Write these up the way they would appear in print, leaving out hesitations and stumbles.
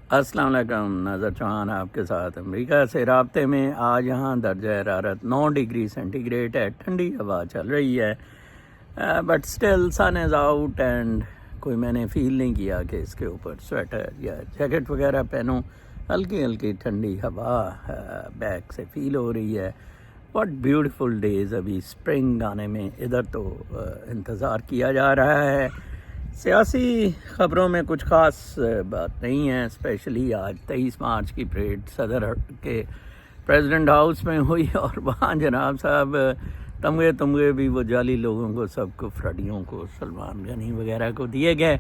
السلام علیکم، ناظر چوہان آپ کے ساتھ امریکہ سے رابطے میں۔ آج یہاں درجہ حرارت 9 ڈگری سینٹی گریڈ ہے، ٹھنڈی ہوا چل رہی ہے، but still sun is out and کوئی میں نے فیل نہیں کیا کہ اس کے اوپر سویٹر یا جیکٹ وغیرہ پہنوں۔ ہلکی ہلکی ٹھنڈی ہوا بیک سے فیل ہو رہی ہے۔ واٹ بیوٹیفل ڈیز، ابھی اسپرنگ آنے میں ادھر تو انتظار کیا جا رہا ہے۔ سیاسی خبروں میں کچھ خاص بات نہیں ہے، اسپیشلی آج 23 مارچ کی پریڈ صدر کے پریزیڈنٹ ہاؤس میں ہوئی، اور وہاں جناب صاحب تمغے بھی وہ جعلی لوگوں کو، سب کو، فریڈیوں کو، سلمان غنی وغیرہ کو دیے گئے۔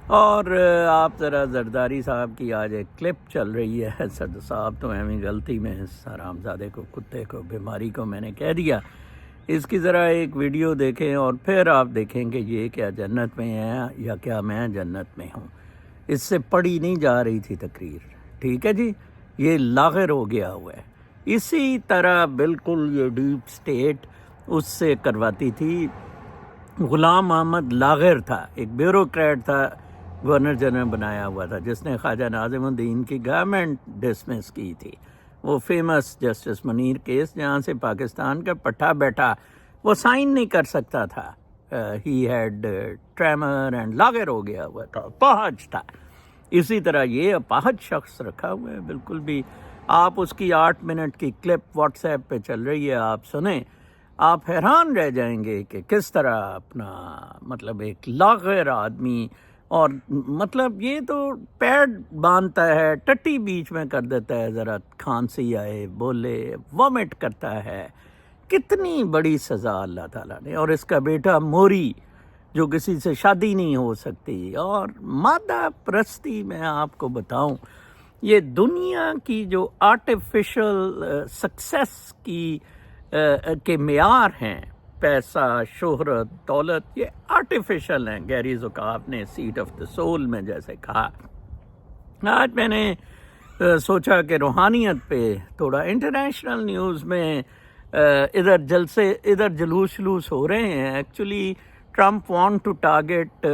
اور آپ ذرا زرداری صاحب کی آج ایک کلپ چل رہی ہے، صدر صاحب تو ہمیں غلطی میں اس حرامزادے کو، کتے کو، بیماری کو میں نے کہہ دیا، اس کی ذرا ایک ویڈیو دیکھیں اور پھر آپ دیکھیں کہ یہ کیا جنت میں ہے یا کیا میں جنت میں ہوں۔ اس سے پڑھی نہیں جا رہی تھی تقریر، ٹھیک ہے جی، یہ لاغر ہو گیا ہوا ہے۔ اسی طرح بالکل یہ ڈیپ سٹیٹ اس سے کرواتی تھی۔ غلام محمد لاغر تھا، ایک بیوروکریٹ تھا، گورنر جنرل بنایا ہوا تھا، جس نے خواجہ ناظم الدین کی گورنمنٹ ڈسمس کی تھی، وہ فیمس جسٹس منیر کیس، جہاں سے پاکستان کا پٹھا بیٹھا وہ سائن نہیں کر سکتا تھا، ہی ہیڈ ٹریمر اینڈ لاغر ہو گیا ہوا تھا، اپاہج تھا۔ اسی طرح یہ اپاہج شخص رکھا ہوا ہے بالکل بھی۔ آپ اس کی 8 منٹ کی کلپ واٹس ایپ پہ چل رہی ہے، آپ سنیں، آپ حیران رہ جائیں گے کہ کس طرح اپنا مطلب ایک لاغر آدمی، اور مطلب یہ تو پیڈ باندھتا ہے، ٹٹی بیچ میں کر دیتا ہے، ذرا کھانسی آئے بولے وامٹ کرتا ہے۔ کتنی بڑی سزا اللہ تعالیٰ نے، اور اس کا بیٹا موری جو کسی سے شادی نہیں ہو سکتی، اور مادہ پرستی، میں آپ کو بتاؤں یہ دنیا کی جو آرٹیفیشل سکسیس کی کے معیار ہیں، پیسہ، شہرت، دولت، یہ آرٹیفیشل ہیں۔ گیری زکاف نے سیٹ آف دا سول میں جیسے کہا۔ آج میں نے سوچا کہ روحانیت پہ تھوڑا انٹرنیشنل نیوز میں ادھر جلسے، ادھر جلوس ہو رہے ہیں۔ Actually Trump want to target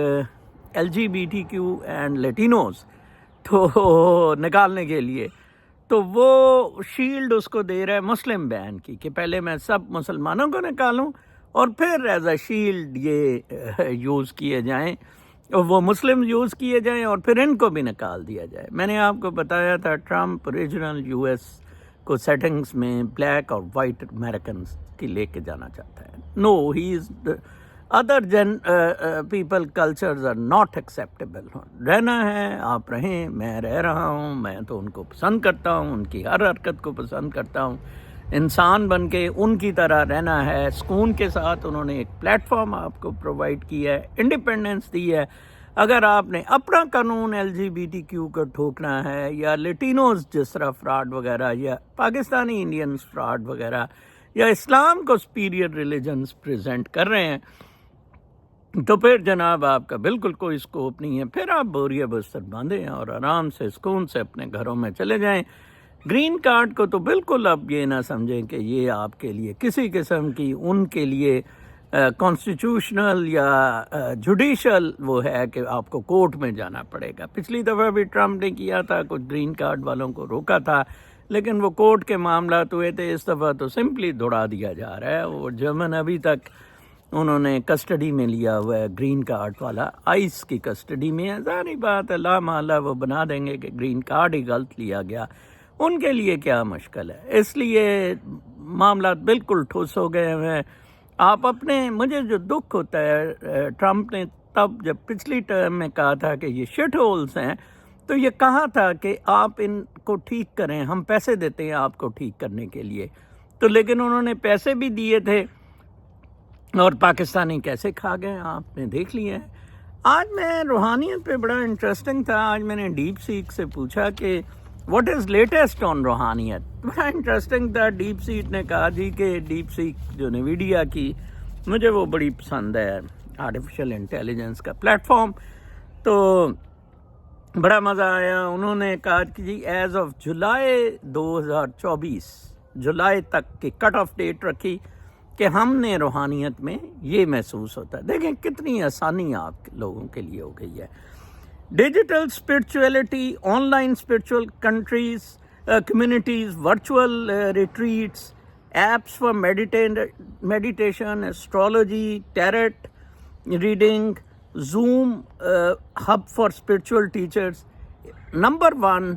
LGBTQ and Latinos تو نکالنے کے لیے، تو وہ شیلڈ اس کو دے رہا ہے مسلم بین کی، کہ پہلے میں سب مسلمانوں کو نکالوں اور پھر ایز اے شیلڈ یہ یوز کیے جائیں، وہ مسلم یوز کیے جائیں اور پھر ان کو بھی نکال دیا جائے۔ میں نے آپ کو بتایا تھا ٹرمپ ریجنل US کو سیٹنگز میں بلیک اور وائٹ امریکنز کی لے کے جانا چاہتا ہے۔ No, he is other people cultures are not acceptable. رہنا ہے آپ رہیں، میں رہ رہا ہوں، میں تو ان کو پسند کرتا ہوں، ان کی ہر حرکت کو پسند کرتا ہوں، انسان بن کے ان کی طرح رہنا ہے سکون کے ساتھ۔ انہوں نے ایک پلیٹ فارم آپ کو پرووائڈ کیا ہے، انڈیپینڈنس دی ہے۔ اگر آپ نے اپنا قانون LGBTQ کا ٹھوکنا ہے، یا لیٹینوز جس طرح فراڈ وغیرہ، یا پاکستانی انڈینز فراڈ وغیرہ، یا اسلام کو سپیریئر ریلیجنز پریزنٹ کر رہے ہیں، تو پھر جناب آپ کا بالکل کوئی اسکوپ نہیں ہے۔ پھر آپ بوریہ بستر باندھیں اور آرام سے سکون سے اپنے گھروں میں چلے جائیں۔ گرین کارڈ کو تو بالکل اب یہ نہ سمجھیں کہ یہ آپ کے لیے کسی قسم کی، ان کے لیے کانسٹیٹیوشنل یا جوڈیشل وہ ہے کہ آپ کو کورٹ میں جانا پڑے گا۔ پچھلی دفعہ بھی ٹرمپ نے کیا تھا، کچھ گرین کارڈ والوں کو روکا تھا، لیکن وہ کورٹ کے معاملات ہوئے تھے۔ اس دفعہ تو سمپلی دوڑا دیا جا رہا ہے۔ وہ جرمن ابھی تک انہوں نے کسٹڈی میں لیا ہوا ہے، گرین کارڈ والا آئس کی کسٹڈی میں ہے۔ ظاہری بات ہے، لا محالہ وہ بنا دیں گے کہ گرین کارڈ ہی غلط لیا گیا، ان کے لیے کیا مشکل ہے۔ اس لیے معاملات بالکل ٹھوس ہو گئے ہیں۔ آپ اپنے، مجھے جو دکھ ہوتا ہے، ٹرمپ نے تب جب پچھلی ٹرم میں کہا تھا کہ یہ شٹ ہولز ہیں، تو یہ کہا تھا کہ آپ ان کو ٹھیک کریں، ہم پیسے دیتے ہیں آپ کو ٹھیک کرنے کے لیے، تو لیکن انہوں نے پیسے بھی دیے تھے اور پاکستانی کیسے کھا گئے آپ نے دیکھ لیا ہے۔ آج میں روحانیت پہ بڑا انٹرسٹنگ تھا، آج میں نے ڈیپ سیک سے پوچھا کہ واٹ از لیٹسٹ آن روحانیت۔ بڑا انٹرسٹنگ تھا، ڈیپ سیک نے کہا جی کہ ڈیپ سیک جو نویڈیا کی، مجھے وہ بڑی پسند ہے، آرٹیفیشل انٹیلیجنس کا پلیٹ فارم، تو بڑا مزہ آیا۔ انہوں نے کہا کہ جی ایز آف جولائی 2024، جولائی تک کی کٹ آف ڈیٹ رکھی کہ ہم نے روحانیت میں یہ محسوس ہوتا ہے۔ دیکھیں کتنی آسانی آپ لوگوں کے لیے ہو گئی ہے۔ digital spirituality, online spiritual countries, communities, virtual retreats, apps for meditation, astrology, tarot reading, Zoom hub for spiritual teachers. Number 1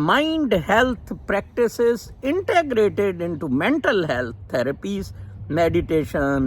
mind health practices integrated into mental health therapies, meditation,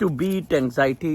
to beat anxiety,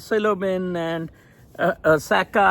psilocybin and saca,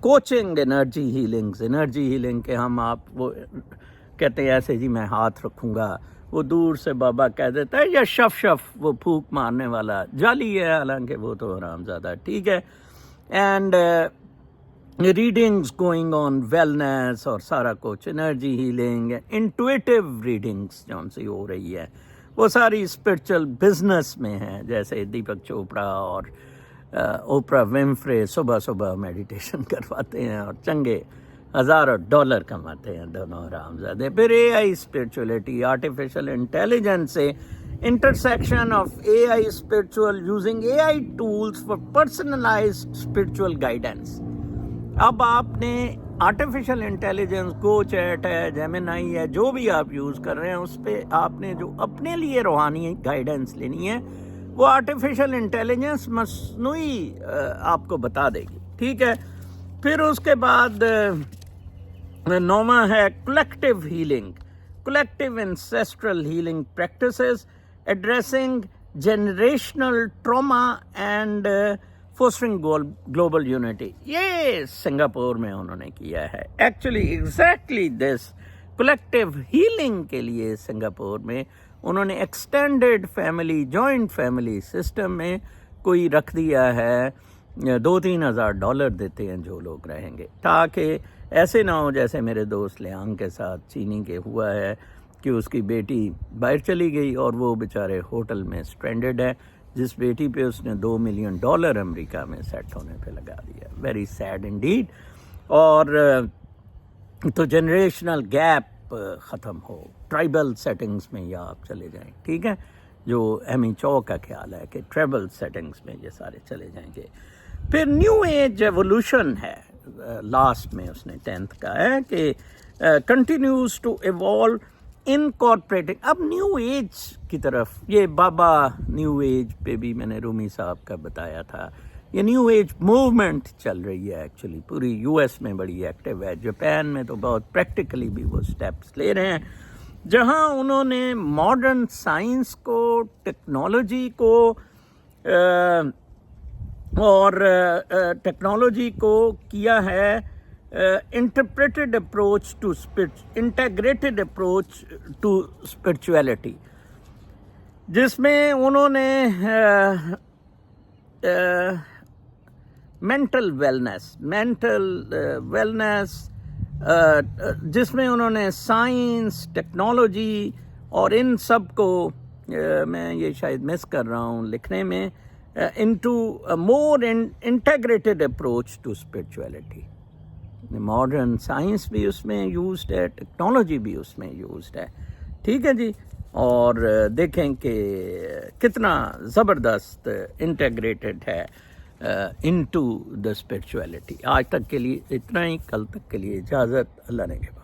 coaching energy healing کہ ہم آپ وہ کہتے ہیں ایسے جی میں ہاتھ رکھوں گا، وہ دور سے بابا کہہ دیتا ہے، یا شف وہ پھونک مارنے والا جعلی ہے، حالانکہ وہ تو حرام زیادہ ٹھیک ہے. And readings going on wellness اور سارا کچھ انرجی ہیلنگ، انٹویٹیو ریڈنگس جون سی ہو رہی ہے، وہ ساری اسپرچل بزنس میں ہیں. جیسے دیپک چوپڑا اور اوپرا ومفرے صبح میڈیٹیشن کرواتے ہیں اور چنگے ہزاروں ڈالر کماتے ہیں دونوں حرامزادے. پھر اے آئی اسپرچولیٹی، آرٹیفیشیل انٹیلیجنس سے intersection of a I spiritual using a I tools for personalised spiritual guidance. اب آپ نے آرٹیفیشیل انٹیلیجنس، گو چیٹ ہے، جیمنائی ہے، جو بھی آپ یوز کر رہے ہیں، اس پہ آپ نے جو اپنے لیے روحانی گائیڈنس لینی ہے وہ آرٹیفیشیل انٹیلیجنس مصنوعی آپ کو بتا دے گی، ٹھیک ہے. پھر اس کے بعد نوواں ہے collective healing, collective ancestral healing practices addressing generational trauma and fostering global unity. یہ سنگاپور میں انہوں نے کیا ہے. Actually exactly this collective healing کے لیے سنگاپور میں انہوں نے extended family, joint family system میں کوئی رکھ دیا ہے. $2,000-3,000 دیتے ہیں جو لوگ رہیں گے، تاکہ ایسے نہ ہو جیسے میرے دوست لیانگ کے ساتھ چینی کے ہوا ہے کہ اس کی بیٹی باہر چلی گئی اور وہ بیچارے ہوٹل میں اسٹرینڈڈ ہے، جس بیٹی پہ اس نے $2 ملین امریکہ میں سیٹ ہونے پہ لگا دیا. Very sad indeed. اور تو جنریشنل گیپ ختم ہو، ٹرائبل سیٹنگز میں یا آپ چلے جائیں، ٹھیک ہے، جو ایمی چو کا خیال ہے کہ ٹرائبل سیٹنگز میں یہ سارے چلے جائیں گے. پھر نیو ایج ایوولوشن ہے، لاسٹ میں اس نے 10th کا ہے کہ کنٹینیوز ٹو ایوالو انکارپوریٹنگ. اب نیو ایج کی طرف، یہ بابا نیو ایج پہ بھی میں نے رومی صاحب کا بتایا تھا، یہ نیو ایج موومنٹ چل رہی ہے. ایکچولی پوری یو ایس میں بڑی ایکٹیو ہے، جاپان میں تو بہت پریکٹیکلی بھی وہ سٹیپس لے رہے ہیں، جہاں انہوں نے ماڈرن سائنس کو، ٹیکنالوجی کو اور ٹیکنالوجی کو کیا ہے interpreted approach to integrated approach to spirituality, جس میں انہوں نے مینٹل ویلنس جس میں انہوں نے سائنس، ٹیکنالوجی اور ان سب کو میں یہ شاید مس کر رہا ہوں لکھنے میں، into a more integrated approach to spirituality. Modern science بھی اس میں یوزڈ ہے، ٹیکنالوجی بھی اس میں یوزڈ ہے، ٹھیک ہے جی. اور دیکھیں کہ کتنا زبردست انٹیگریٹڈ ہے انٹو دا اسپرچویلٹی. آج تک کے لیے اتنا ہی، کل تک کے لیے اجازت، اللہ نے کے بعد.